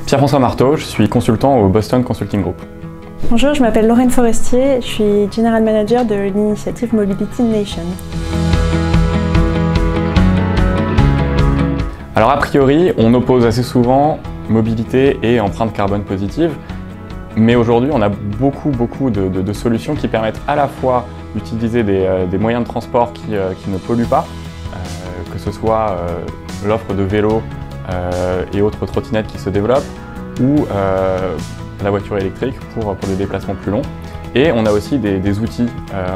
Pierre-François Marteau, je suis consultant au Boston Consulting Group. Bonjour, je m'appelle Lorraine Forestier, je suis General Manager de l'initiative Mobility Nation. Alors a priori, on oppose assez souvent mobilité et empreinte carbone positive, mais aujourd'hui on a beaucoup de solutions qui permettent à la fois d'utiliser des moyens de transport qui ne polluent pas, que ce soit l'offre de vélos et autres trottinettes qui se développent, ou la voiture électrique pour des déplacements plus longs. Et on a aussi des outils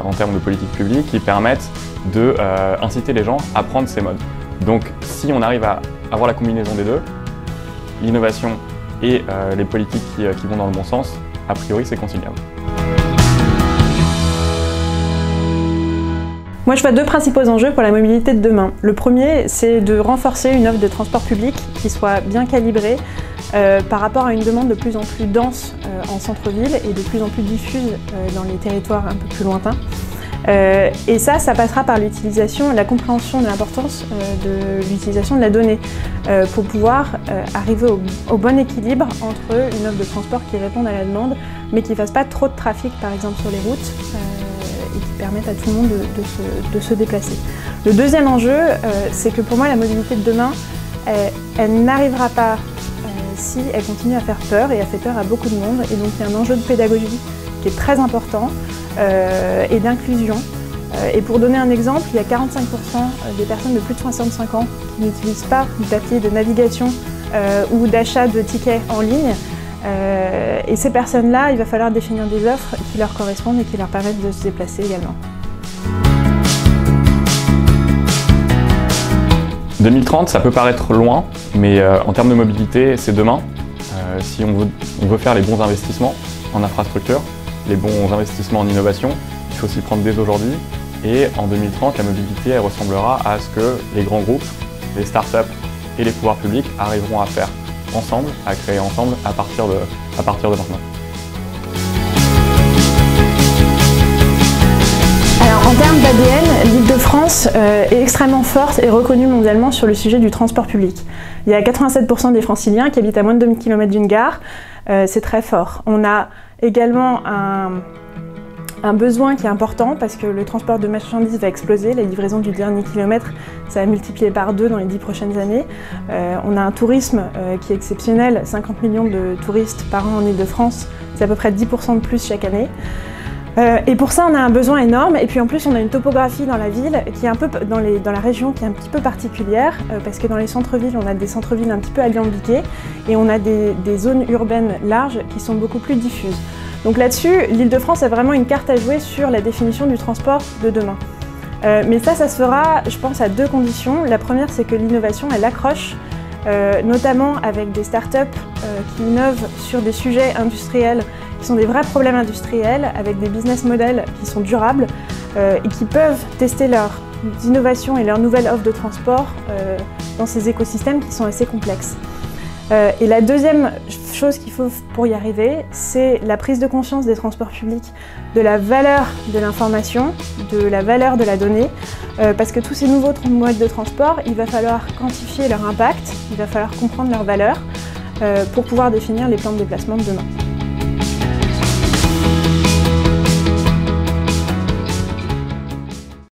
en termes de politique publique qui permettent d'inciter les gens à prendre ces modes. Donc si on arrive à avoir la combinaison des deux, l'innovation et les politiques qui vont dans le bon sens, a priori c'est conciliable. Moi, je vois deux principaux enjeux pour la mobilité de demain. Le premier, c'est de renforcer une offre de transport public qui soit bien calibrée par rapport à une demande de plus en plus dense en centre-ville et de plus en plus diffuse dans les territoires un peu plus lointains. Et ça passera par l'utilisation et la compréhension de l'importance de l'utilisation de la donnée pour pouvoir arriver au bon équilibre entre une offre de transport qui réponde à la demande mais qui ne fasse pas trop de trafic par exemple sur les routes et qui permette à tout le monde de se déplacer. Le deuxième enjeu, c'est que pour moi la mobilité de demain, elle n'arrivera pas si elle continue à faire peur, et elle fait peur à beaucoup de monde, et donc il y a un enjeu de pédagogie qui est très important et d'inclusion. Et pour donner un exemple, il y a 45% des personnes de plus de 65 ans qui n'utilisent pas du papier de navigation ou d'achat de tickets en ligne. Et ces personnes-là, il va falloir définir des offres qui leur correspondent et qui leur permettent de se déplacer également. 2030, ça peut paraître loin, mais en termes de mobilité, c'est demain. Si on veut faire les bons investissements en infrastructure, les bons investissements en innovation, il faut s'y prendre dès aujourd'hui. Et en 2030, la mobilité elle ressemblera à ce que les grands groupes, les startups et les pouvoirs publics arriveront à faire ensemble, à créer ensemble à partir de maintenant. Alors en termes d'ADN, l'Île-de-France est extrêmement forte et reconnue mondialement sur le sujet du transport public. Il y a 87% des Franciliens qui habitent à moins de 2000 km d'une gare, c'est très fort. On a également un besoin qui est important parce que le transport de marchandises va exploser, la livraison du dernier kilomètre, ça va multiplier par 2 dans les 10 prochaines années. On a un tourisme qui est exceptionnel, 50 millions de touristes par an en Île-de-France, c'est à peu près 10% de plus chaque année. Et pour ça, on a un besoin énorme, et puis en plus on a une topographie dans la ville, qui est un peu dans la région qui est un petit peu particulière, parce que dans les centres-villes, on a des centres-villes un petit peu alambiqués, et on a des zones urbaines larges qui sont beaucoup plus diffuses. Donc là-dessus, l'Île-de-France a vraiment une carte à jouer sur la définition du transport de demain. Mais ça se fera, je pense, à deux conditions. La première, c'est que l'innovation, elle accroche, notamment avec des startups qui innovent sur des sujets industriels qui sont des vrais problèmes industriels, avec des business models qui sont durables et qui peuvent tester leurs innovations et leurs nouvelles offres de transport dans ces écosystèmes qui sont assez complexes. Et la deuxième chose qu'il faut pour y arriver, c'est la prise de conscience des transports publics de la valeur de l'information, de la valeur de la donnée, parce que tous ces nouveaux modes de transport, il va falloir quantifier leur impact, il va falloir comprendre leur valeur pour pouvoir définir les plans de déplacement de demain.